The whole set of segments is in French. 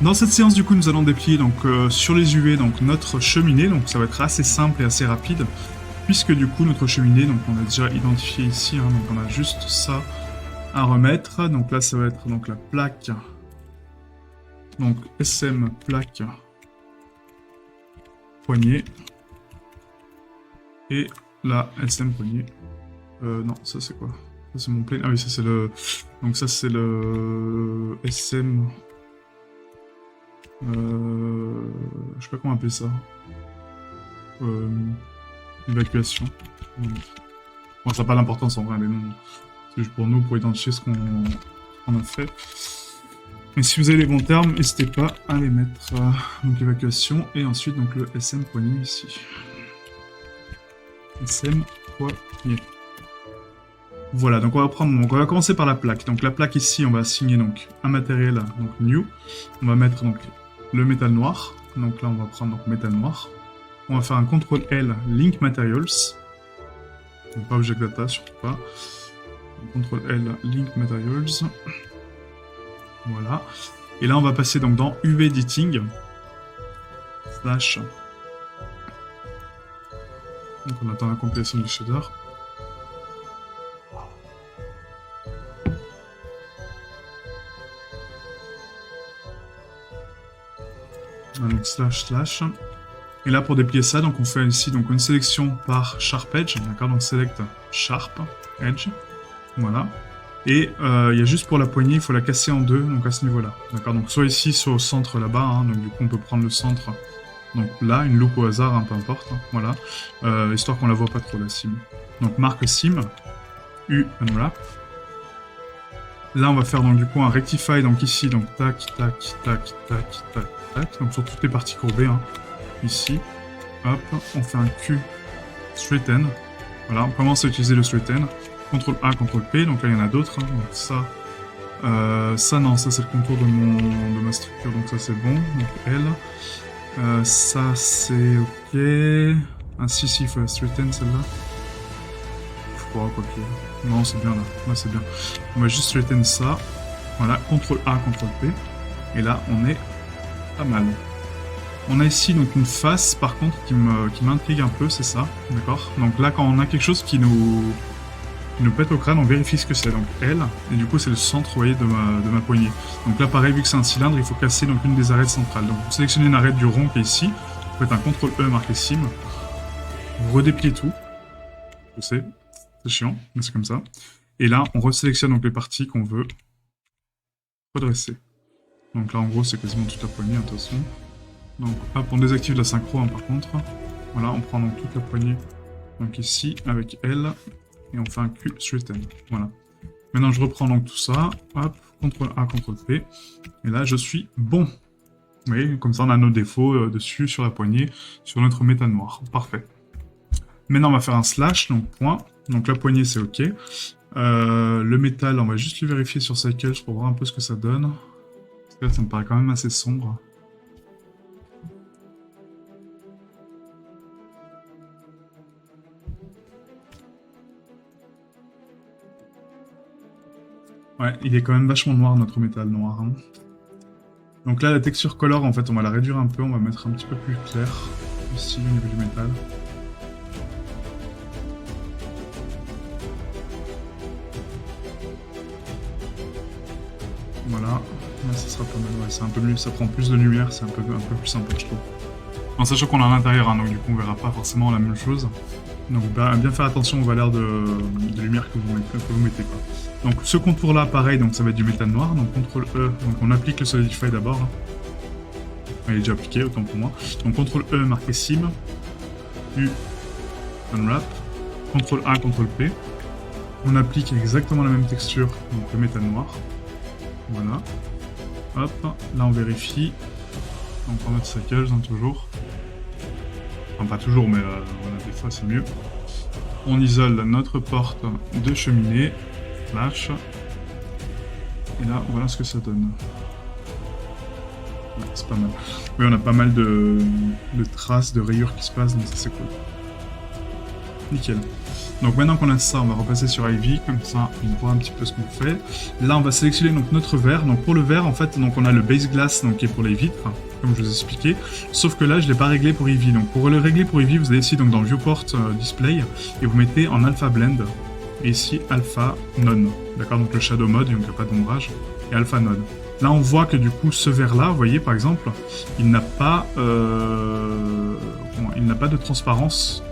Dans cette séance, du coup, nous allons déplier donc, sur les UV donc, notre cheminée. Donc ça va être assez simple et assez rapide, puisque du coup, notre cheminée, donc, on a déjà identifié ici, hein, donc on a juste ça à remettre. Donc là, ça va être donc, la plaque, donc SM plaque poignée, et la SM poignée. Non, ça c'est quoi? Ça c'est mon plane. Ah oui, ça c'est le... Donc ça c'est le SM... Je sais pas comment appeler ça. Évacuation. Bon, ça n'a pas d'importance en vrai, mais non. C'est juste pour nous, pour identifier ce qu'on a fait. Et si vous avez les bons termes, n'hésitez pas à les mettre. Donc évacuation, et ensuite donc le SM poignet ici. SM poignet. Voilà, donc on va commencer par la plaque. Donc la plaque ici, on va assigner donc un matériel, donc new. On va mettre donc le métal noir. Donc là, on va prendre donc métal noir. On va faire un CTRL L Link Materials. Donc pas Object Data, surtout pas. CTRL L Link Materials. Voilà. Et là, on va passer donc dans UV Editing. Slash. Donc on attend la compilation du shader. Donc slash. Et là, pour déplier ça, donc on fait ici donc une sélection par Sharp Edge, d'accord, donc select Sharp Edge, voilà. Et il y a juste pour la poignée, il faut la casser en deux, donc à ce niveau-là, d'accord. Donc soit ici, soit au centre là-bas, hein, donc du coup on peut prendre le centre, donc là, une loupe au hasard, hein, peu importe, hein, voilà, histoire qu'on la voit pas trop la sim. Donc marque sim, U unwrap. Là, on va faire donc du coup un rectify, donc ici, donc tac, donc sur toutes les parties courbées, hein. Ici, hop, on fait un Q straighten. Voilà, on commence à utiliser le straighten. CTRL A, CTRL P, donc là il y en a d'autres. Hein. Donc ça non, ça c'est le contour de ma structure, donc ça c'est bon. Donc L, ça c'est ok. Ah si, il faut la straighten celle-là. Je crois, quoi que... Non, c'est bien là, là c'est bien. On va juste straighten ça. Voilà, CTRL A, CTRL P. Et là, on est pas mal. On a ici donc une face par contre qui m'intrigue un peu, c'est ça, d'accord. Donc là quand on a quelque chose qui nous pète au crâne, on vérifie ce que c'est, donc L, et du coup c'est le centre, vous voyez, de ma poignée. Donc là pareil, vu que c'est un cylindre, il faut casser donc une des arêtes centrales. Donc vous sélectionnez une arête du rond qui est ici, vous faites un CTRL E marqué sim, vous redépliez tout, je sais, c'est chiant, mais c'est comme ça. Et là on resélectionne donc les parties qu'on veut redresser. Donc là en gros c'est quasiment toute la poignée, de toute façon. Donc hop, on désactive la synchro hein, par contre. Voilà, on prend donc toute la poignée donc ici avec L et on fait un Q straighten. Voilà. Maintenant je reprends donc tout ça, hop, CTRL A, CTRL P, et là je suis bon. Vous voyez, comme ça on a nos défauts dessus sur la poignée, sur notre métal noir. Parfait. Maintenant on va faire un slash, donc point. Donc la poignée c'est ok. Le métal, on va juste le vérifier sur Cycles pour voir un peu ce que ça donne. Parce que là ça me paraît quand même assez sombre. Ouais, il est quand même vachement noir, notre métal noir. Hein. Donc là, la texture color, en fait, on va la réduire un peu, on va mettre un petit peu plus clair, ici, au niveau du métal. Voilà, là, ça sera pas mal, ouais, c'est un peu mieux, ça prend plus de lumière, c'est un peu plus sympa, je trouve. En sachant qu'on est à l'intérieur, hein, donc du coup, on verra pas forcément la même chose. Donc bien faire attention aux valeurs de lumière que vous mettez. Quoi. Donc ce contour là pareil, donc ça va être du métal noir, donc CTRL E, donc on applique le Solidify d'abord. Hein. Il est déjà appliqué, autant pour moi. Donc CTRL E marqué sim, U unwrap, CTRL A, CTRL P. On applique exactement la même texture, donc le métal noir. Voilà. Hop, là on vérifie. Donc on va mettre Cycles, hein, toujours. Enfin pas toujours, mais voilà, des fois c'est mieux. On isole notre porte de cheminée, flash, et là voilà ce que ça donne. Ouais, c'est pas mal. Oui, on a pas mal de traces, de rayures qui se passent, donc ça c'est cool. nickel. Donc maintenant qu'on a ça, on va repasser sur Ivy, comme ça on voit un petit peu ce qu'on fait. Là on va sélectionner donc notre verre. Donc pour le verre en fait, donc on a le base glass donc qui est pour les vitres, comme je vous ai expliqué. Sauf que là je l'ai pas réglé pour Ivy. Donc pour le régler pour Ivy, vous allez ici donc dans Viewport Display et vous mettez en Alpha Blend et ici Alpha None. D'accord, donc le Shadow Mode, donc il n'y a pas d'ombrage, et Alpha None. Là on voit que du coup ce verre là, vous voyez par exemple, il n'a pas de transparence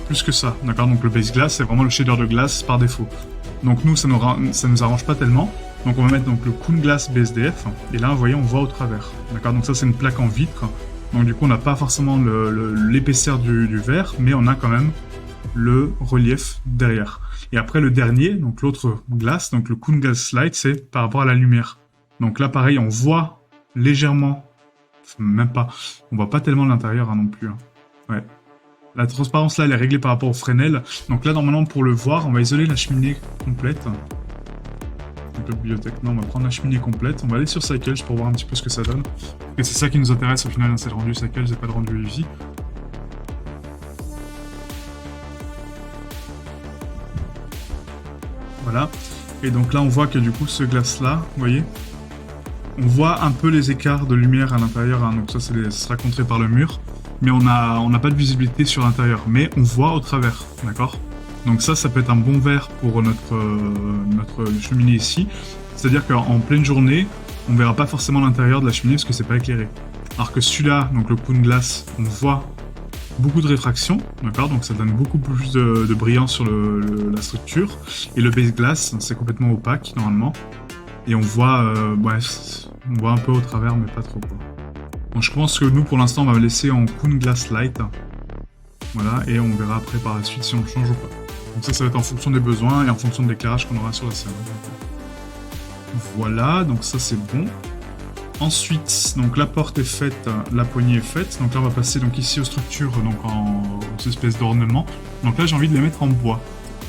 plus que ça, d'accord. Donc le base glass c'est vraiment le shader de glace par défaut. Donc nous ça nous arrange pas tellement. Donc on va mettre donc le Coon Glass BSDF et là vous voyez on voit au travers, d'accord. Donc ça c'est une plaque en vitre. Donc du coup on n'a pas forcément l'épaisseur du verre, mais on a quand même le relief derrière. Et après le dernier, donc l'autre glace, donc le Coon Glass Slide, c'est par rapport à la lumière. Donc là pareil on voit légèrement, même pas, on voit pas tellement l'intérieur non plus. Ouais. La transparence là, elle est réglée par rapport au Fresnel. Donc là, normalement, pour le voir, on va isoler la cheminée complète. Donc la bibliothèque, non, on va prendre la cheminée complète. On va aller sur Cycles pour voir un petit peu ce que ça donne. Et c'est ça qui nous intéresse au final, c'est le rendu Cycles et pas le rendu Eevee. Voilà. Et donc là, on voit que du coup, ce glace-là, vous voyez, on voit un peu les écarts de lumière à l'intérieur. Donc ça sera contré par le mur. Mais on n'a pas de visibilité sur l'intérieur, mais on voit au travers, d'accord. Donc ça peut être un bon verre pour notre cheminée ici. C'est-à-dire qu'en pleine journée, on verra pas forcément l'intérieur de la cheminée parce que c'est pas éclairé. Alors que celui-là, donc le Coon Glass, on voit beaucoup de réfraction, d'accord. Donc ça donne beaucoup plus de brillance sur la structure. Et le Base Glass, c'est complètement opaque normalement. Et on voit un peu au travers, mais pas trop quoi. Donc je pense que nous, pour l'instant, on va le laisser en Coon Glass Light. Voilà, et on verra après par la suite si on le change ou pas. Donc ça va être en fonction des besoins et en fonction de l'éclairage qu'on aura sur la scène. Voilà, donc ça c'est bon. Ensuite, donc la porte est faite, la poignée est faite. Donc là, on va passer donc ici aux structures, donc aux espèces d'ornements. Donc là, j'ai envie de les mettre en bois.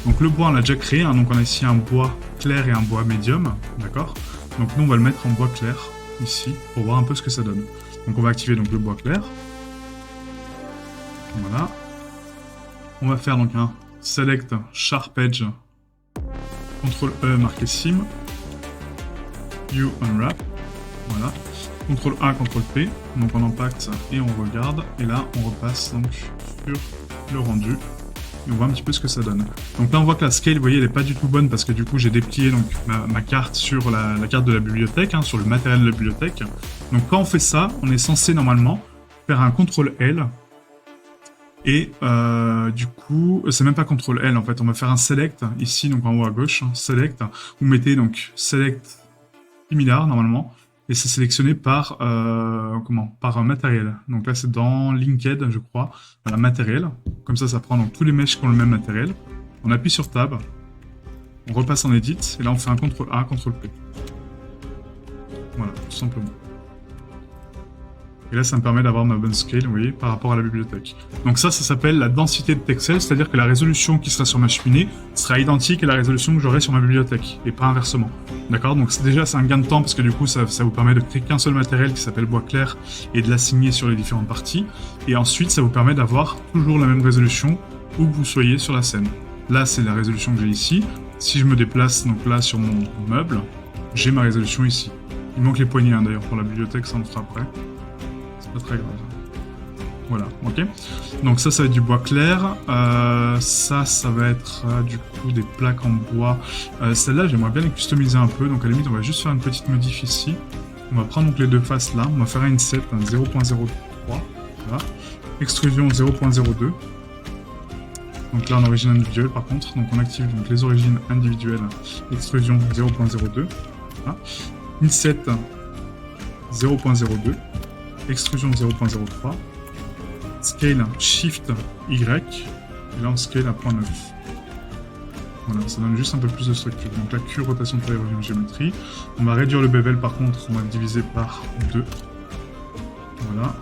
Donc le bois, on l'a déjà créé. Donc on a ici un bois clair et un bois médium, d'accord. Donc nous, on va le mettre en bois clair ici pour voir un peu ce que ça donne. Donc on va activer donc le bois clair. Voilà. On va faire donc un Select Sharp Edge. CTRL E marqué Sim. U Unwrap. Voilà. CTRL A, CTRL P. Donc on impacte et on regarde. Et là on repasse donc sur le rendu. Et on voit un petit peu ce que ça donne. Donc là on voit que la scale, vous voyez, elle n'est pas du tout bonne parce que du coup j'ai déplié donc ma carte sur la carte de la bibliothèque, sur le matériel de la bibliothèque. Donc quand on fait ça, on est censé normalement faire un CTRL L. Et du coup, c'est même pas CTRL L en fait, on va faire un Select ici, donc en haut à gauche, Select. Vous mettez donc Select similar normalement. Et c'est sélectionné par par matériel. Donc là c'est dans Linked je crois, voilà, matériel. Comme ça prend donc tous les meshes qui ont le même matériel. On appuie sur Tab, on repasse en Edit, et là on fait un CTRL A, CTRL P. Voilà, tout simplement. Et là, ça me permet d'avoir ma bonne scale, vous voyez, par rapport à la bibliothèque. Donc ça s'appelle la densité de texel, c'est-à-dire que la résolution qui sera sur ma cheminée sera identique à la résolution que j'aurai sur ma bibliothèque, et pas inversement. D'accord. Donc déjà, c'est un gain de temps, parce que du coup, ça vous permet de créer qu'un seul matériel qui s'appelle bois clair, et de l'assigner sur les différentes parties. Et ensuite, ça vous permet d'avoir toujours la même résolution, où que vous soyez sur la scène. Là, c'est la résolution que j'ai ici. Si je me déplace, donc là, sur mon meuble, j'ai ma résolution ici. Il manque les poignées, d'ailleurs, pour la bibliothèque, ça on le fera après. Pas très grave. Voilà, ok. Donc ça va être du bois clair. Ça va être du coup des plaques en bois. Celle-là, j'aimerais bien les customiser un peu. Donc à la limite, on va juste faire une petite modif ici. On va prendre donc les deux faces là. On va faire un inset 0.03. Voilà. Extrusion 0.02. Donc là, en origine individuelle par contre. Donc on active donc les origines individuelles. Extrusion 0.02. Voilà. Inset 0.02. Extrusion 0.03, scale Shift Y, et là on scale à 0.9. Voilà, ça donne juste un peu plus de structure. Donc la Q, rotation de la géométrie. On va réduire le bevel par contre, on va le diviser par 2. Voilà.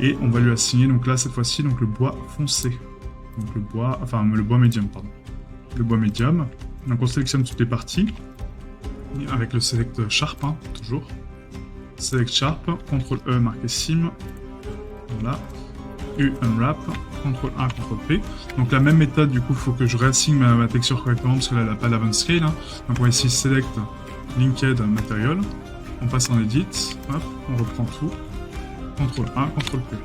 Et on va lui assigner donc là cette fois-ci donc le bois foncé. Donc le bois médium, pardon. Le bois médium. Donc on sélectionne toutes les parties. Avec le Select Sharp, toujours. Select Sharp, CTRL E marqué Sim, voilà, U Unwrap, CTRL-A, CTRL-P. Donc la même méthode, du coup, il faut que je réassigne ma texture correctement parce que là, elle n'a pas la bonne scale. Hein. Donc on va ici Select Linked Material. On passe en Edit. Hop, on reprend tout. CTRL-A, CTRL-P.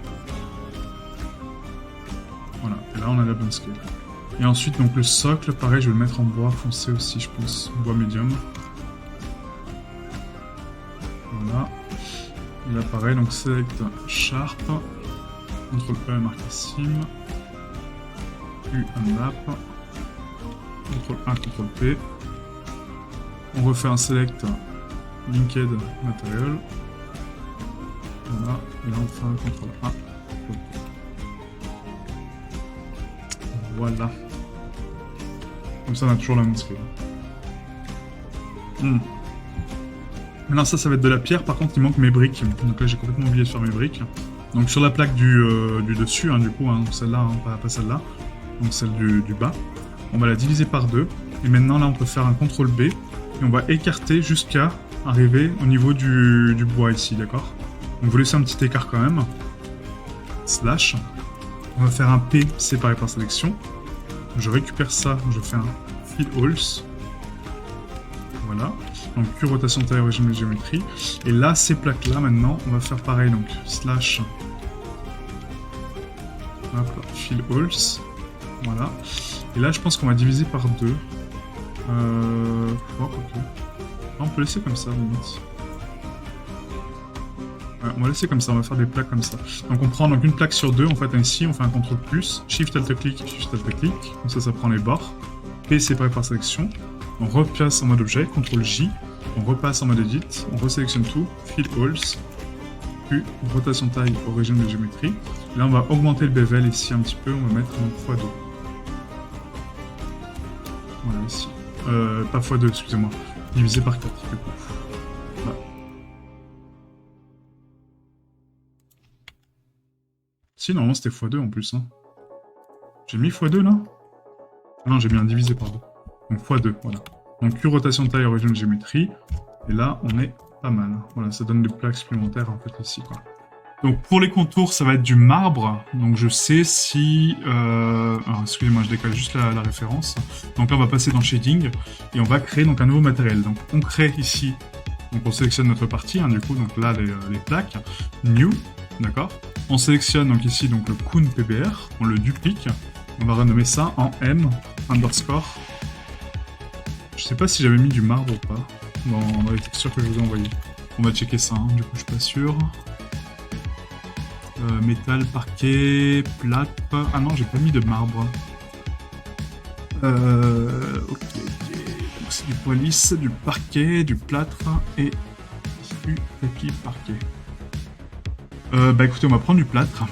Voilà, et là on a la bonne scale. Et ensuite, donc le socle, pareil, je vais le mettre en bois foncé aussi, je pense. Bois médium. Voilà. Et là, pareil, donc Select Sharp. CTRL-E, marqué Sim. U, Unwrap. CTRL-A, CTRL-P. On refait un Select Linked Material. Voilà. Et là, on fait un CTRL-A, CTRL-P. Voilà. Comme ça, on a toujours la même scale. Maintenant, ça va être de la pierre. Par contre, il manque mes briques. Donc là, j'ai complètement oublié de faire mes briques. Donc sur la plaque du dessus, hein, du coup, hein, celle-là, hein, pas celle-là. Donc celle du bas. On va la diviser par 2. Et maintenant, là, on peut faire un CTRL B. Et on va écarter jusqu'à arriver au niveau du bois ici, d'accord? Donc vous laissez un petit écart quand même. Slash. On va faire un P séparé par sélection. Je récupère ça, je fais un Fill Alls. Voilà. Donc Q, rotation taille, origine de géométrie. Et là, ces plaques-là, maintenant, on va faire pareil. Donc slash. Hop, Fill Alls. Voilà. Et là, je pense qu'on va diviser par 2. Oh, ok. On peut laisser comme ça, limite. Ouais, on va laisser comme ça, on va faire des plaques comme ça. Donc on prend donc une plaque sur 2, en fait ici, on fait un CTRL plus, Shift Alt clic, Shift Alt clic, comme ça prend les bords. P séparé par sélection. On replace en mode objet, CTRL J, on repasse en mode edit, on resélectionne tout, Fill Alls, Q, rotation taille, origine de géométrie. Là on va augmenter le bevel ici un petit peu, on va mettre donc x2. Voilà ici. Pas x2, excusez-moi. Divisé par 4 du coup. Voilà. Si, normalement c'était x2 en plus. Hein. J'ai mis x2 là? Ah non, j'ai bien divisé par 2. Donc x2, voilà. Donc Q, rotation de taille, origine de géométrie. Et là, on est pas mal. Voilà, ça donne des plaques supplémentaires en fait ici, quoi. Donc pour les contours, ça va être du marbre. Donc je sais si... Alors excusez-moi, je décale juste la référence. Donc là, on va passer dans Shading. Et on va créer donc un nouveau matériel. Donc on crée ici... Donc on sélectionne notre partie, hein, du coup, donc là, les plaques. New, d'accord. On sélectionne donc ici donc le Kun PBR. On le duplique. On va renommer ça en M underscore. Je sais pas si j'avais mis du marbre ou pas dans les textures que je vous ai envoyées. On va checker ça, hein, du coup je suis pas sûr. Métal, parquet, plâtre... Ah non, j'ai pas mis de marbre. Ok. Donc c'est du poids lisse, du parquet, du plâtre et du tapis parquet. Bah écoutez, on va prendre du plâtre.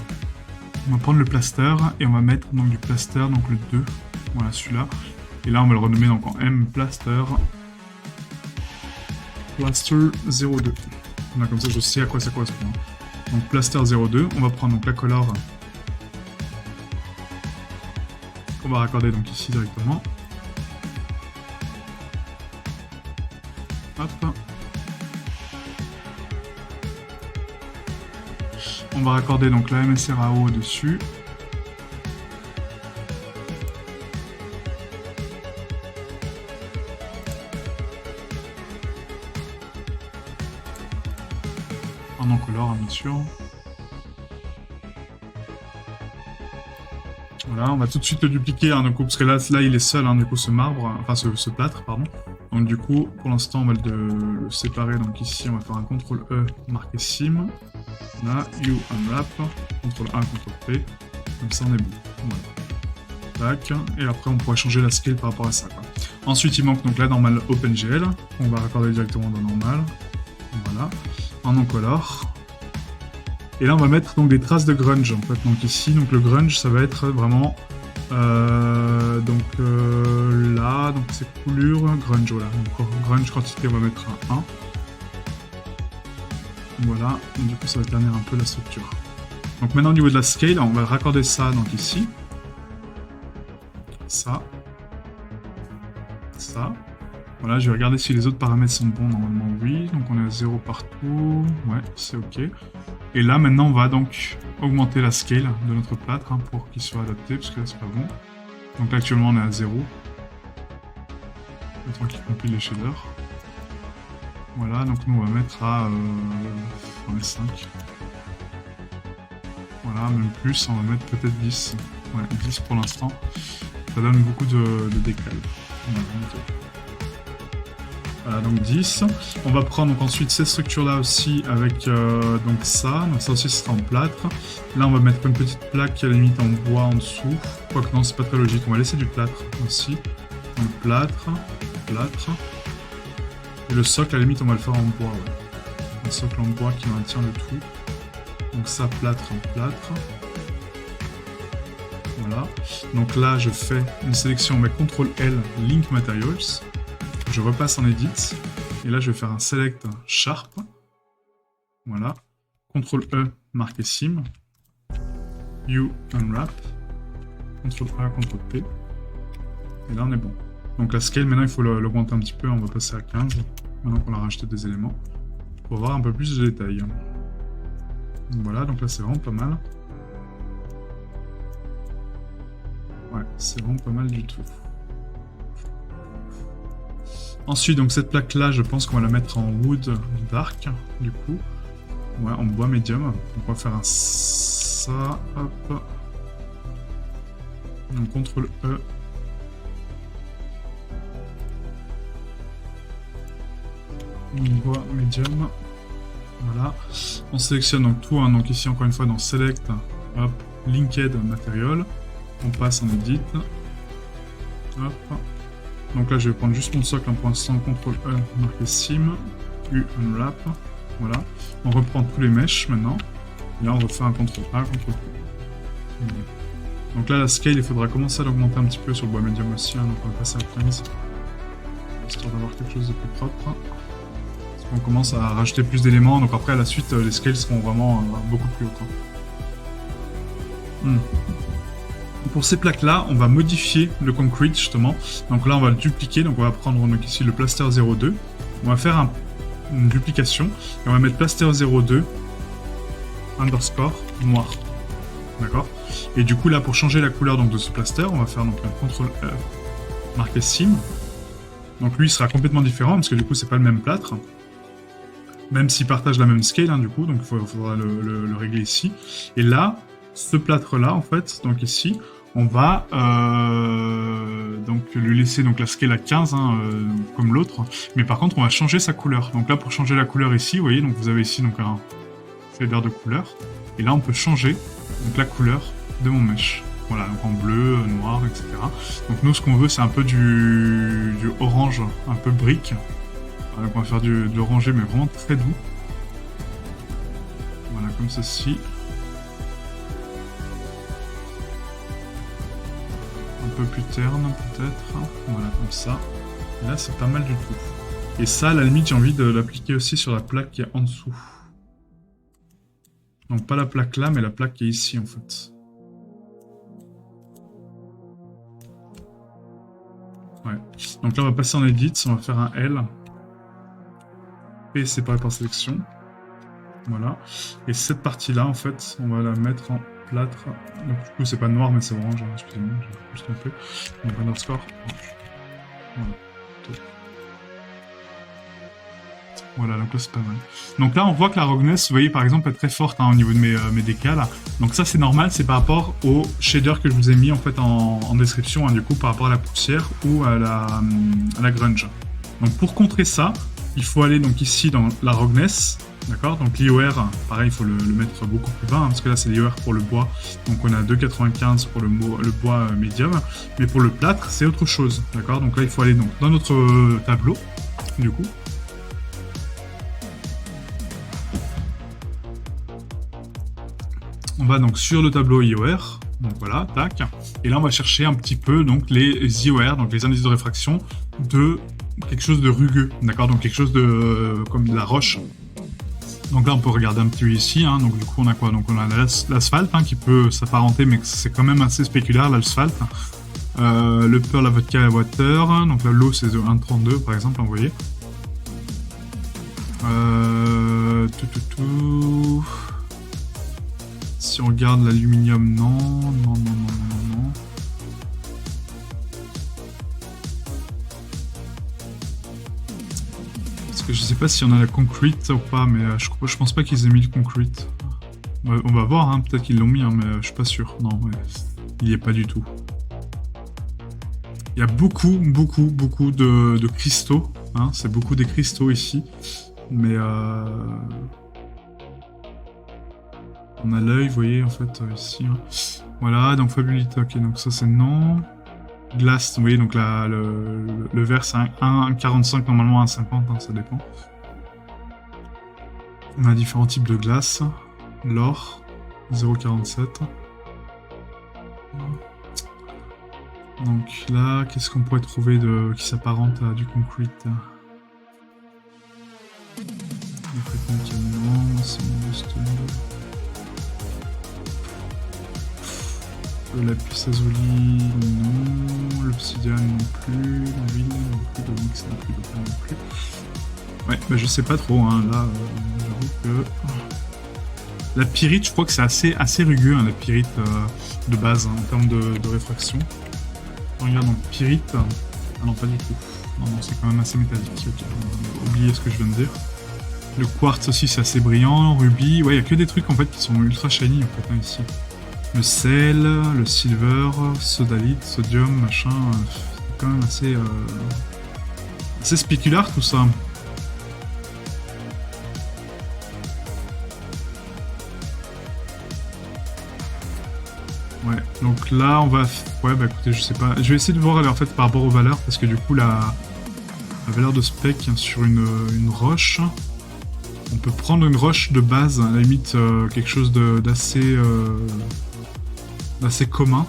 On va prendre le plaster et on va mettre donc du plaster, donc le 2. Voilà, celui-là. Et là, on va le renommer donc en M plaster. Plaster 02. Voilà, comme ça, je sais à quoi ça correspond. Donc plaster 02. On va prendre donc la color qu'on va raccorder donc ici directement. Hop. On va raccorder donc la MSRAO dessus. En encolore, bien sûr. Voilà, on va tout de suite le dupliquer, hein, du coup, parce que là il est seul, hein, du coup, ce marbre, enfin ce plâtre, pardon. Donc du coup, pour l'instant, on va le séparer. Donc ici, on va faire un CTRL E marqué Sim. Là, U Unwrap, CTRL A, CTRL P. Comme ça, on est bon. Voilà. Tac. Et après, on pourra changer la scale par rapport à ça, quoi. Ensuite, il manque donc la normale OpenGL. On va raccorder directement dans normal. Voilà. En encolore. Et là, on va mettre donc des traces de grunge, en fait. Donc ici, donc le grunge, ça va être vraiment... là, donc c'est coulure, grunge, voilà. Donc grunge quantité, on va mettre un 1. Voilà, et du coup ça va ternir un peu la structure. Donc maintenant au niveau de la scale, on va raccorder ça donc ici. Ça. Ça. Voilà, je vais regarder si les autres paramètres sont bons. Normalement, oui. Donc, on est à 0 partout. Ouais, c'est OK. Et là, maintenant, on va donc augmenter la scale de notre plâtre hein, pour qu'il soit adapté, parce que là, c'est pas bon. Donc là, actuellement, on est à 0. Le temps qu'il compile les shaders. Voilà, donc nous, on va mettre à... on est 5. Voilà, même plus, on va mettre peut-être 10. Ouais, 10 pour l'instant. Ça donne beaucoup de décal. Voilà, donc 10. On va prendre donc ensuite ces structures-là aussi avec donc ça. Donc ça aussi, ce sera en plâtre. Là, on va mettre une petite plaque à la limite en bois en dessous. Quoique non, c'est pas très logique. On va laisser du plâtre aussi. Donc plâtre, plâtre. Et le socle, à la limite, on va le faire en bois. Ouais. Un socle en bois qui maintient le tout. Donc ça, plâtre en plâtre. Voilà. Donc là, je fais une sélection avec CTRL-L, Link Materials. Je repasse en Edit. Et là, je vais faire un Select Sharp. Voilà. CTRL-E, marquer Sim. U, Unwrap. CTRL-A, CTRL-P. Et là, on est bon. Donc la scale, maintenant, il faut l'augmenter un petit peu. On va passer à 15. Maintenant qu'on a rajouté des éléments. Pour voir un peu plus de détails. Voilà, donc là, c'est vraiment pas mal. Ouais, c'est vraiment pas mal du tout. Ensuite, donc cette plaque-là, je pense qu'on va la mettre en wood dark, du coup. Ouais, en bois médium. Donc on va faire un ça, hop. Donc CTRL-E. Bois médium. Voilà. On sélectionne donc tout. Hein, donc ici, encore une fois, dans Select, hop, Linked Material. On passe en Edit. Hop. Donc là, je vais prendre juste mon socle hein, pour l'instant. CTRL-E, marquer Sim. U, Unwrap. Voilà. On reprend tous les meshes maintenant. Et là, on refait un CTRL-A, CTRL-P. Donc là, la scale, il faudra commencer à l'augmenter un petit peu sur le bois médium aussi. Hein, donc on va passer à 15. Histoire d'avoir quelque chose de plus propre. On commence à rajouter plus d'éléments, donc après à la suite les scales seront vraiment beaucoup plus hautes. Pour ces plaques là, on va modifier le concrete justement. Donc là on va le dupliquer, donc on va prendre donc, ici le plaster 02. On va faire une duplication et on va mettre plaster 02 underscore noir. D'accord. Et du coup là pour changer la couleur donc, de ce plaster, on va faire donc un CTRL-E, marquer Sim. Donc lui il sera complètement différent parce que du coup c'est pas le même plâtre. Même s'ils partagent la même scale, hein, du coup, donc il faudra le régler ici. Et là, ce plâtre-là, en fait, donc ici, on va donc lui laisser donc la scale à 15, hein, comme l'autre. Mais par contre, on va changer sa couleur. Donc là, pour changer la couleur ici, vous voyez, donc vous avez ici donc un fader de couleur. Et là, on peut changer donc, la couleur de mon mesh. Voilà, donc en bleu, noir, etc. Donc nous, ce qu'on veut, c'est un peu du orange, un peu brique. Donc on va faire de l'orangé mais vraiment très doux. Voilà, comme ceci. Un peu plus terne peut-être. Voilà, comme ça. Et là c'est pas mal du tout. Et ça, à la limite, j'ai envie de l'appliquer aussi sur la plaque qui est en dessous. Donc pas la plaque là, mais la plaque qui est ici en fait. Ouais. Donc là on va passer en Edit, on va faire un L. P séparé par sélection. Voilà. Et cette partie-là, en fait, on va la mettre en plâtre. Donc, du coup, c'est pas noir, mais c'est orange. Hein, excusez-moi, j'ai juste trompé. Donc, underscore. Voilà. Voilà, donc là, c'est pas mal. Donc là, on voit que la roughness, vous voyez, par exemple, est très forte hein, au niveau de mes décals. Donc ça, c'est normal, c'est par rapport au shader que je vous ai mis, en fait, en description, hein, du coup, par rapport à la poussière ou à la grunge. Donc, pour contrer ça, il faut aller donc ici dans la roughness, d'accord. Donc l'IOR, pareil, il faut le mettre beaucoup plus bas, hein, parce que là c'est l'IOR pour le bois, donc on a 2,95 pour le bois médium, mais pour le plâtre c'est autre chose, d'accord. Donc là il faut aller donc dans notre tableau, du coup. On va donc sur le tableau IOR, donc voilà, tac, et là on va chercher un petit peu donc les IOR, donc les indices de réfraction de quelque chose de rugueux, d'accord, donc quelque chose de comme de la roche. Donc là on peut regarder un petit peu ici, hein. Donc du coup on a quoi? Donc on a l'asphalte hein, qui peut s'apparenter, mais c'est quand même assez spéculaire l'asphalte. Le pearl, la vodka, la water. Donc là, l'eau, c'est de 1,32 par exemple, vous voyez. Si on regarde l'aluminium, non. Parce que je sais pas si on a la concrete ou pas, mais je pense pas qu'ils aient mis le concrete. Ouais, on va voir, hein, peut-être qu'ils l'ont mis, hein, mais je suis pas sûr. Non, ouais, il y est pas du tout. Il y a beaucoup de cristaux. Hein, c'est beaucoup des cristaux ici. Mais on a l'œil, vous voyez, en fait, ici. Hein. Voilà, donc fabulité, ok, donc ça c'est non. Glace, vous voyez, donc là, le vert c'est 1,45, normalement 1,50, hein, ça dépend. On a différents types de glace. L'or, 0,47. Donc là, qu'est-ce qu'on pourrait trouver qui s'apparente à du concrete? Le lapis lazuli, non. L'obsidiane non plus. L'huile non plus. L'onyx non plus. L'opale non plus. Ouais, bah je sais pas trop, hein. Là, j'avoue que... La pyrite, je crois que c'est assez rugueux, hein, la pyrite de base, hein, en termes de réfraction. On regarde donc pyrite. Ah non, pas du tout. Non, c'est quand même assez métallique. Okay. Oubliez ce que je viens de dire. Le quartz aussi, c'est assez brillant. Rubis, ouais, il n'y a que des trucs en fait qui sont ultra shiny en fait, hein, ici. Le sel, le silver, sodalite, sodium, machin. C'est quand même assez spéculaire tout ça. Ouais, donc là on va... Ouais, bah écoutez, je sais pas. Je vais essayer de voir en fait par rapport aux valeurs, parce que du coup la valeur de spec sur une roche, on peut prendre une roche de base, à la limite quelque chose d'assez commun,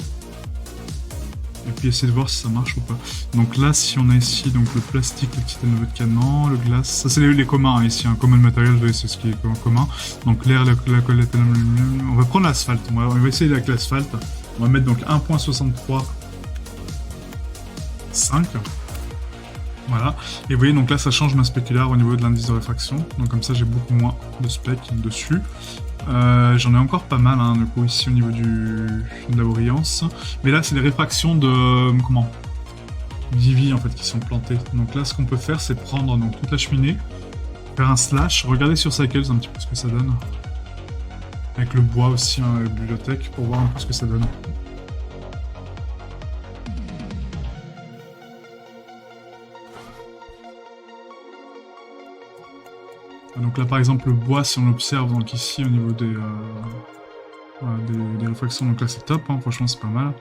et puis essayer de voir si ça marche ou pas. Donc là, si on a ici donc le plastique, le titane, le canon, le glace, ça c'est les communs hein, ici, un common material, c'est ce qui est commun. Donc l'air, la colette, on va prendre l'asphalte, on va essayer avec l'asphalte. On va mettre donc 1.63 5. Voilà. Et vous voyez, donc là, ça change ma spéculaire au niveau de l'indice de réfraction. Donc comme ça, j'ai beaucoup moins de spec dessus. J'en ai encore pas mal, hein, du coup, ici au niveau de la brillance. Mais là, c'est les réfractions de... d'Ivy, en fait, qui sont plantées. Donc là, ce qu'on peut faire, c'est prendre donc, toute la cheminée, faire un slash, regarder sur Cycles un petit peu ce que ça donne. Avec le bois aussi, hein, la bibliothèque, pour voir un peu ce que ça donne. Donc là par exemple le bois, si on observe donc ici au niveau des réfractions, donc là c'est top, hein, franchement c'est pas mal.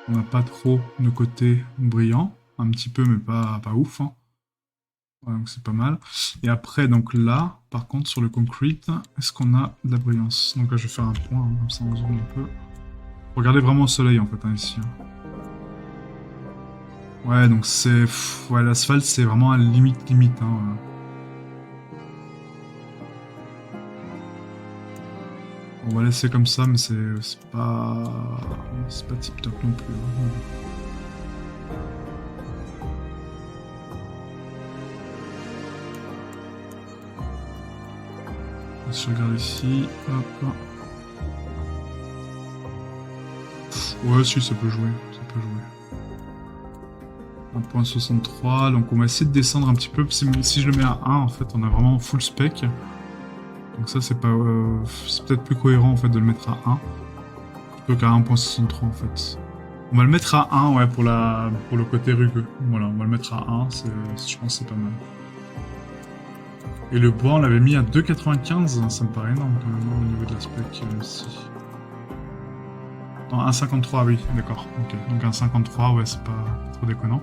On n'a pas trop de côté brillant, un petit peu mais pas ouf. Hein. Voilà, donc c'est pas mal. Et après donc là, par contre sur le concrete, est-ce qu'on a de la brillance? Donc là je vais faire un point, hein, comme ça on zoome un peu. Regardez vraiment au soleil en fait hein, ici. Hein. Ouais donc c'est... Ouais l'asphalte c'est vraiment à limite. Hein, On va laisser comme ça, mais c'est pas tip top non plus. Hein. Si je regarde ici, hop. Ouais, si, ça peut jouer. 1.63, donc on va essayer de descendre un petit peu. Si je le mets à 1, en fait, on a vraiment full spec. Donc ça, c'est peut-être plus cohérent, en fait, de le mettre à 1. Plutôt qu'à 1.63, en fait. On va le mettre à 1, ouais, pour le côté rugueux. Voilà, on va le mettre à 1, je pense que c'est pas mal. Et le bois, on l'avait mis à 2,95, ça me paraît énorme, quand même, au niveau de la spec, ici. Non, 1,53, oui, d'accord. Ok, donc 1,53, ouais, c'est pas trop déconnant.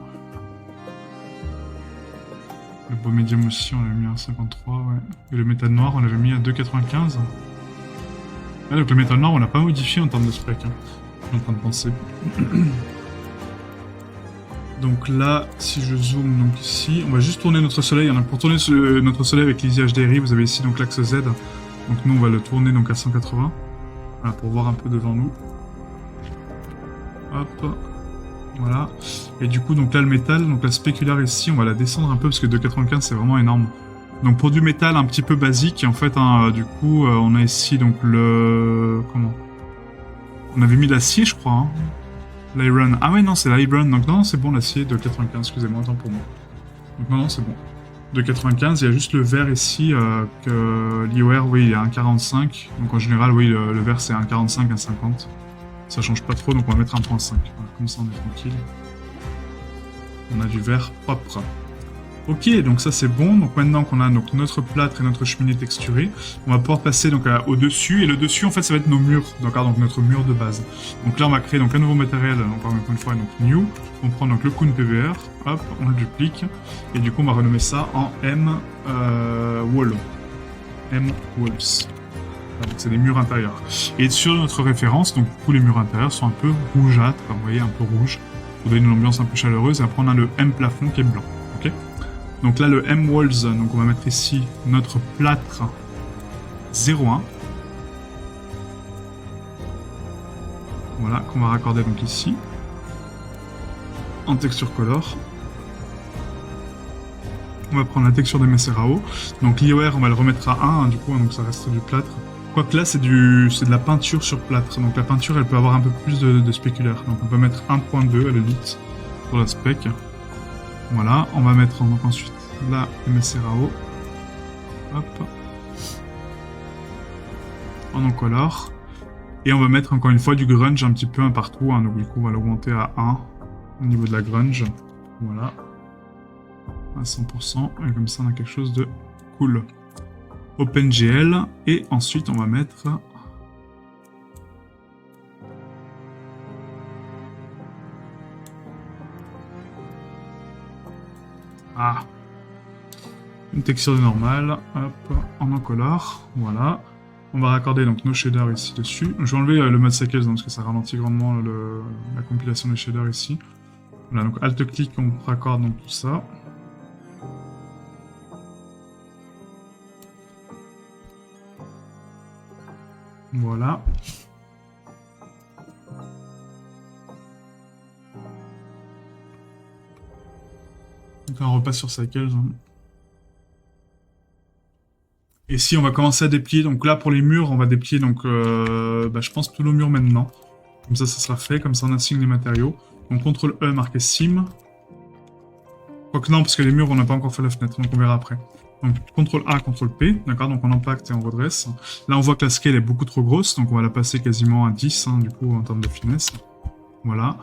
Le bois médium aussi, on l'avait mis à 1,53, ouais. Et le métal noir, on l'avait mis à 2,95. Ah, donc le métal noir, on l'a pas modifié en termes de spec. Hein. Je suis en train de penser. Donc là, si je zoome donc ici, on va juste tourner notre soleil. Hein. Pour tourner notre soleil avec l'Easy HDRI, vous avez ici donc l'axe Z. Donc nous, on va le tourner donc à 180. Voilà, pour voir un peu devant nous. Hop. Voilà. Et du coup, donc là, le métal, donc la spéculaire ici, on va la descendre un peu parce que 2,95 c'est vraiment énorme. Donc pour du métal un petit peu basique, en fait, hein, du coup, on a ici donc le... Comment? On avait mis l'acier, je crois. Hein. L'iron. Ah ouais, non, c'est l'iron. Donc non, c'est bon, l'acier de 95, excusez-moi, autant pour moi. Donc non, c'est bon. De 95, il y a juste le verre ici, que l'IOR, oui, il est à 1,45. Donc en général, oui, le verre c'est 1,45, 1,50. Ça change pas trop, donc on va mettre 1,5. Voilà, comme ça on est tranquille. On a du verre propre. Ok, donc ça c'est bon. Donc maintenant qu'on a donc notre plâtre et notre cheminée texturée, on va pouvoir passer donc au dessus. Et le dessus, en fait, ça va être nos murs. Donc notre mur de base. Donc là, on va créer donc un nouveau matériel. Donc encore une fois, donc new. On prend donc le Kun PVR. Hop, on le duplique. Et du coup, on va renommer ça en M wall. M walls. Donc c'est des murs intérieurs. Et sur notre référence, donc tous les murs intérieurs sont un peu rougeâtres. Vous voyez, un peu rouge. Pour donner une ambiance un peu chaleureuse. Et après, on a le M plafond qui est blanc. Ok. Donc là, le M-Walls, donc on va mettre ici notre plâtre 0,1. Voilà, qu'on va raccorder donc ici. En texture color. On va prendre la texture de Messerao. Donc l'IOR, on va le remettre à 1, hein, du coup, hein, donc ça reste du plâtre. Quoique là, c'est de la peinture sur plâtre. Donc la peinture, elle peut avoir un peu plus de spéculaire. Donc on peut mettre 1.2 à la limite pour la spec. Voilà, on va mettre donc ensuite là le Messerao. Hop. En encolore. Et on va mettre encore une fois du grunge un petit peu un partout. Hein, donc du coup, on va l'augmenter à 1 au niveau de la grunge. Voilà. À 100%. Et comme ça, on a quelque chose de cool. OpenGL. Et ensuite, on va mettre... Ah, une texture normale, hop, en encolore, voilà. On va raccorder donc nos shaders ici dessus. Je vais enlever le mode cycles parce que ça ralentit grandement la compilation des shaders ici. Voilà, donc Alt-clic, on raccorde donc tout ça. Voilà. Donc là, on repasse sur cycles. Hein. Et si on va commencer à déplier, donc là pour les murs, on va déplier donc je pense tous nos murs maintenant. Comme ça sera fait, comme ça on assigne les matériaux. Donc CTRL E marqué Sim. Quoique non, parce que les murs on n'a pas encore fait la fenêtre, donc on verra après. Donc CTRL A, CTRL P, d'accord, donc on impacte et on redresse. Là on voit que la scale est beaucoup trop grosse, donc on va la passer quasiment à 10, hein, du coup en termes de finesse. Voilà.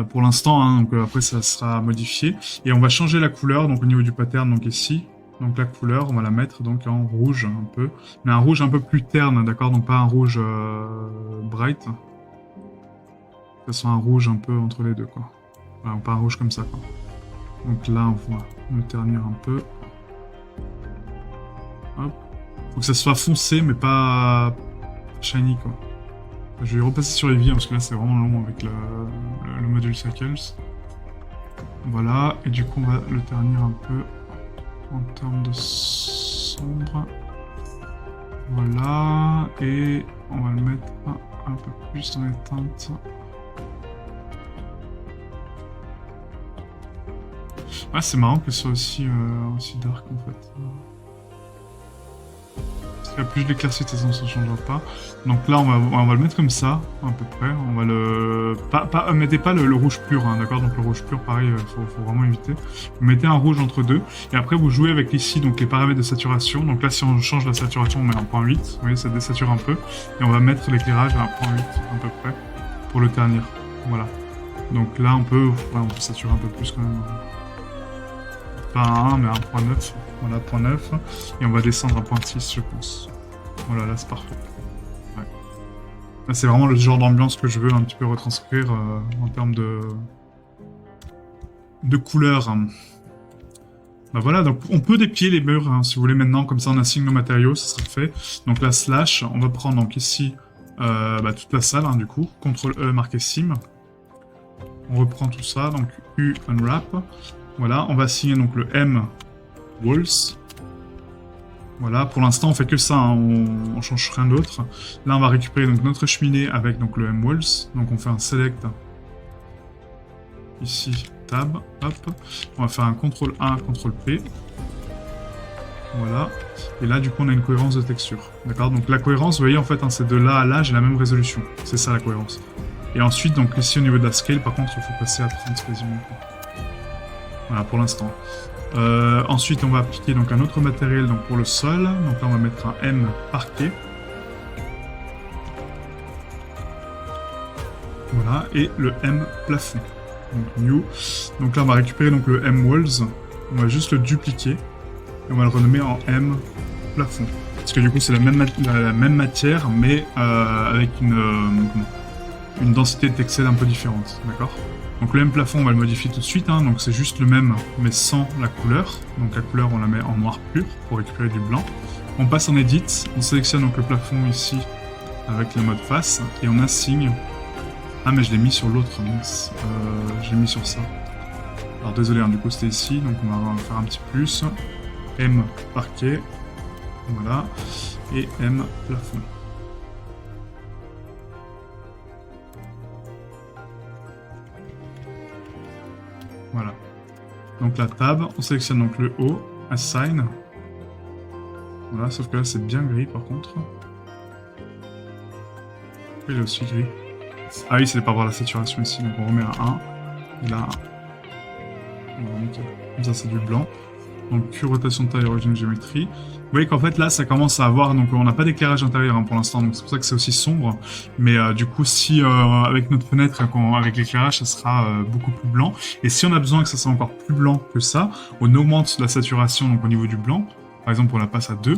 Pour l'instant, hein, donc après ça sera modifié. Et on va changer la couleur, donc au niveau du pattern, donc ici. Donc la couleur, on va la mettre donc en rouge un peu. Mais un rouge un peu plus terne, d'accord? Donc pas un rouge bright. Ça soit un rouge un peu entre les deux, quoi. Voilà, pas un rouge comme ça, quoi. Donc là, on va le ternir un peu. Hop. Faut que ça soit foncé, mais pas shiny, quoi. Je vais repasser sur les vies, parce que là, c'est vraiment long avec le module Cycles. Voilà, et du coup, on va le ternir un peu en termes de sombre. Voilà, et on va le mettre un peu plus dans les teintes. Ah, c'est marrant que ce soit aussi dark en fait. Parce que plus je l'éclaircis, de toute façon, ça ne changera pas. Donc là, on va le mettre comme ça, à peu près. On va le... mettez pas le rouge pur, hein, d'accord? Donc le rouge pur, pareil, faut vraiment éviter. Vous mettez un rouge entre deux. Et après, vous jouez avec ici donc, les paramètres de saturation. Donc là, si on change la saturation, on met un 0.8. Vous voyez, ça désature un peu. Et on va mettre l'éclairage à 1.8, à peu près, pour le ternir. Voilà. Donc là, on peut saturer un peu plus quand même. Pas un 1, mais un 1.9. Voilà, 0.9. Et on va descendre à 0.6, je pense. Voilà, là, c'est parfait. Ouais. Là, c'est vraiment le genre d'ambiance que je veux un petit peu retranscrire en termes de couleurs. Bah voilà, donc on peut déplier les murs, hein, si vous voulez maintenant, comme ça on assigne nos matériaux, ça sera fait. Donc là, slash, on va prendre donc ici toute la salle, hein, du coup. CTRL E marqué Sim. On reprend tout ça, donc U unwrap. Voilà, on va assigner donc le M walls. Voilà, pour l'instant on fait que ça, hein, on change rien d'autre. Là on va récupérer donc notre cheminée avec donc le M walls. Donc on fait un select ici, tab, hop. On va faire un CTRL-A, CTRL-P. Voilà. Et là, du coup, on a une cohérence de texture. D'accord? Donc la cohérence, vous voyez, en fait, hein, c'est de là à là, j'ai la même résolution. C'est ça la cohérence. Et ensuite, donc ici, au niveau de la scale, par contre, il faut passer à 30 quasiment. Voilà, pour l'instant. Ensuite, on va appliquer donc un autre matériel donc pour le sol. Donc là, on va mettre un M parquet. Voilà, et le M plafond. Donc new. Donc là, on va récupérer donc le M walls. On va juste le dupliquer et on va le renommer en M plafond. Parce que du coup, c'est la même matière, mais avec une densité de textile un peu différente, d'accord? Donc le M plafond, on va le modifier tout de suite, hein, donc c'est juste le même, mais sans la couleur. Donc la couleur, on la met en noir pur pour récupérer du blanc. On passe en Edit, on sélectionne donc le plafond ici avec le mode face, et on assigne... Ah mais je l'ai mis sur l'autre, mince. Je l'ai mis sur ça. Alors désolé, hein, du coup c'était ici, donc on va faire un petit plus. M parquet, voilà, et M plafond. Voilà. Donc la tab, on sélectionne donc le haut, Assign. Voilà, sauf que là c'est bien gris par contre. Il est aussi gris. Ah oui, c'est par rapport à la saturation ici, donc on remet un 1. Et là, comme ça c'est du blanc. Donc Q, rotation de taille, origine, géométrie. Vous voyez qu'en fait là ça commence à avoir, donc on n'a pas d'éclairage intérieur hein, pour l'instant, donc c'est pour ça que c'est aussi sombre. Mais du coup si avec notre fenêtre, avec l'éclairage, ça sera beaucoup plus blanc. Et si on a besoin que ça soit encore plus blanc que ça, on augmente la saturation donc au niveau du blanc. Par exemple on la passe à 2.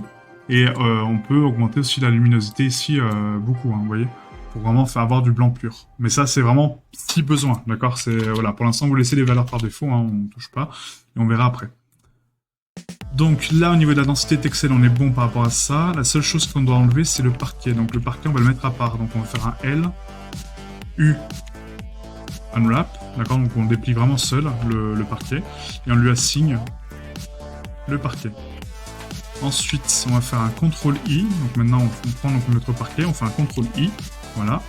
Et on peut augmenter aussi la luminosité ici beaucoup, hein, vous voyez, pour vraiment faire avoir du blanc pur. Mais ça c'est vraiment si besoin, d'accord? C'est voilà, pour l'instant vous laissez les valeurs par défaut, hein, on ne touche pas, et on verra après. Donc là, au niveau de la densité textile, on est bon par rapport à ça. La seule chose qu'on doit enlever, c'est le parquet. Donc le parquet, on va le mettre à part. Donc on va faire un L, U, Unwrap. D'accord? Donc on déplie vraiment seul le parquet. Et on lui assigne le parquet. Ensuite, on va faire un CTRL-I. Donc maintenant, on prend donc notre parquet, on fait un CTRL-I. Voilà.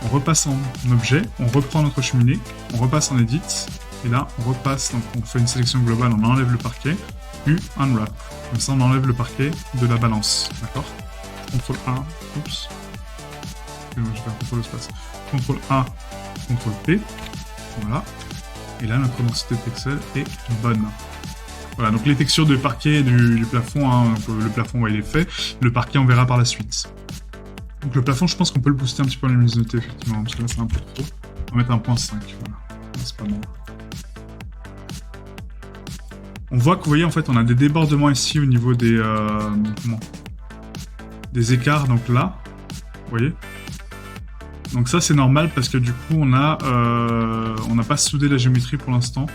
On repasse en objet, on reprend notre cheminée, on repasse en Edit. Et là, on repasse, donc on fait une sélection globale, on enlève le parquet. Unwrap. Comme ça, on enlève le parquet de la balance. D'accord? CTRL-A. Oups. Excusez-moi, je vais faire CTRL espace. CTRL-A, CTRL-P. Voilà. Et là, notre densité de pixels est bonne. Voilà, donc les textures de parquet du plafond, hein, donc le plafond, ouais, il est fait. Le parquet, on verra par la suite. Donc le plafond, je pense qu'on peut le booster un petit peu en luminosité, effectivement, parce que là, c'est un peu trop. On va mettre un 1.5, voilà. C'est pas mal. On voit que, vous voyez, en fait, on a des débordements ici au niveau des des écarts, donc là, vous voyez. Donc ça, c'est normal parce que du coup, on n'a pas soudé la géométrie pour l'instant.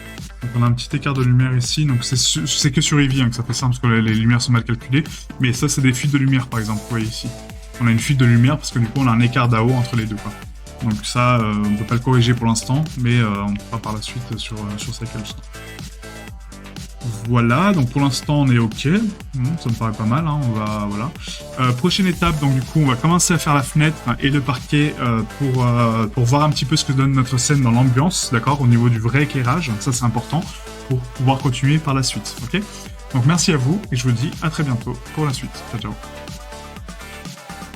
Donc on a un petit écart de lumière ici, donc c'est que sur Eevee hein, que ça fait ça, parce que les lumières sont mal calculées. Mais ça, c'est des fuites de lumière, par exemple, vous voyez ici. On a une fuite de lumière parce que du coup, on a un écart d'AO entre les deux, quoi. Donc ça, on ne peut pas le corriger pour l'instant, mais on fera par la suite sur Cycle. Voilà, donc pour l'instant on est ok, ça me paraît pas mal, hein, on va, voilà. Prochaine étape, donc du coup on va commencer à faire la fenêtre et le parquet pour voir un petit peu ce que donne notre scène dans l'ambiance, d'accord, au niveau du vrai éclairage, ça c'est important, pour pouvoir continuer par la suite, ok. Donc merci à vous, et je vous dis à très bientôt pour la suite, ciao ciao.